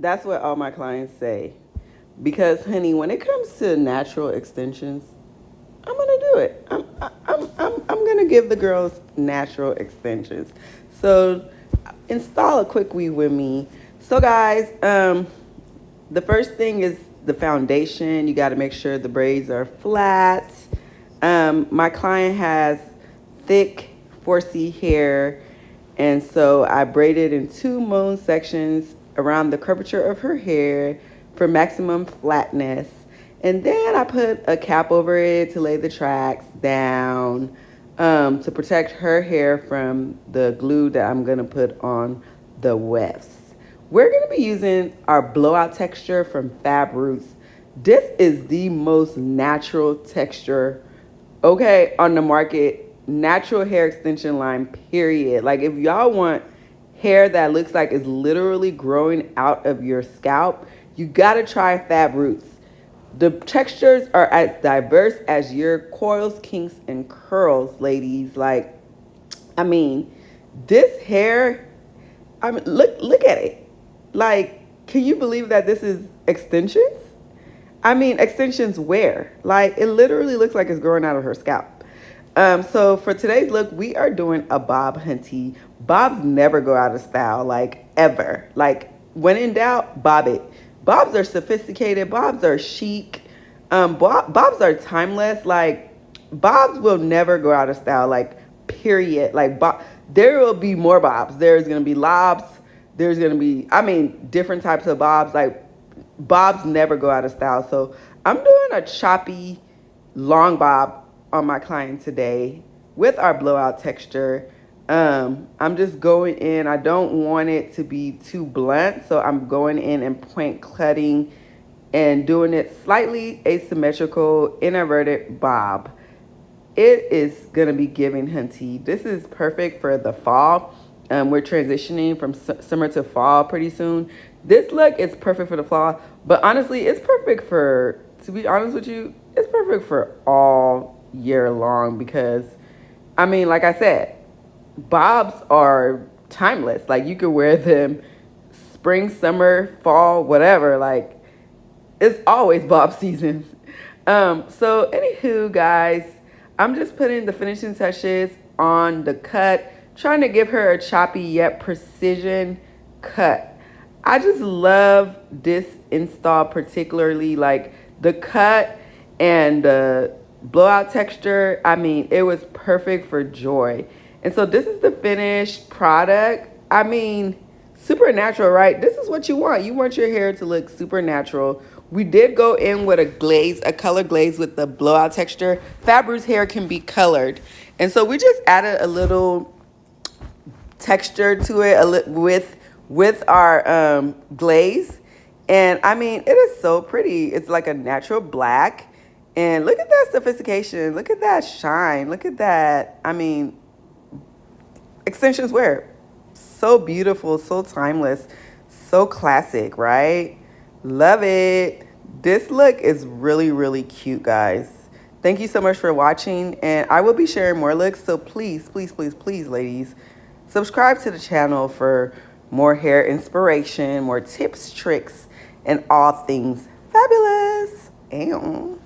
That's what all my clients say. Because, honey, when it comes to natural extensions, I'm gonna do it. I'm gonna give the girls natural extensions. So, install a quick weave with me. So, guys, the first thing is the foundation. You got to make sure the braids are flat. My client has thick 4C hair, and so I braided in 2 mown sections around the curvature of her hair for maximum flatness. And then I put a cap over it to lay the tracks down to protect her hair from the glue that I'm going to put on the wefts. We're going to be using our blowout texture from FAB Roots. This is the most natural texture, okay, on the market. Natural hair extension line, period. Like, if y'all want hair that looks like it's literally growing out of your scalp, you got to try FAB Roots. The textures are as diverse as your coils, kinks, and curls, ladies. Like, I mean, this hair, I mean, look at it. Like, can you believe that this is extensions? I mean, extensions where? Like, it literally looks like it's growing out of her scalp. So for today's look, we are doing a bob hunty. Bobs never go out of style, like, ever. Like, when in doubt, bob it. Bobs are sophisticated. Bobs are chic. Bobs are timeless. Like, bobs will never go out of style, like, period. Like, there will be more bobs. There's going to be lobs. There's going to be, I mean, different types of bobs. Like, bobs never go out of style. So I'm doing a choppy long bob on my client today with our blowout texture. I'm just going in. I don't want it to be too blunt, so I'm going in and point cutting and doing it slightly asymmetrical, inverted bob. It is going to be giving hunty. This is perfect for the fall. We're transitioning from summer to fall pretty soon. This look is perfect for the fall, but honestly, it's perfect for, to be honest with you, it's perfect for all year long because, I mean, like I said, bobs are timeless. Like, you could wear them spring, summer, fall, whatever. Like, it's always bob season. So anywho, guys, I'm just putting the finishing touches on the cut, trying to give her a choppy yet precision cut. I just love this install particularly, like the cut and the blowout texture. I mean, it was perfect for joy. And so this is the finished product. I mean, super natural, right? This is what you want. You want your hair to look super natural. We did go in with a glaze, a color glaze with the blowout texture. FAB Roots hair can be colored. And so we just added a little texture to it with our glaze. And I mean, it is so pretty. It's like a natural black. And look at that sophistication. Look at that shine. Look at that. I mean, extensions wear. So beautiful, so timeless, so classic, right? Love it. This look is really, really cute, guys. Thank you so much for watching. And I will be sharing more looks. So please, please, please, please, ladies, subscribe to the channel for more hair inspiration, more tips, tricks, and all things fabulous. Ew.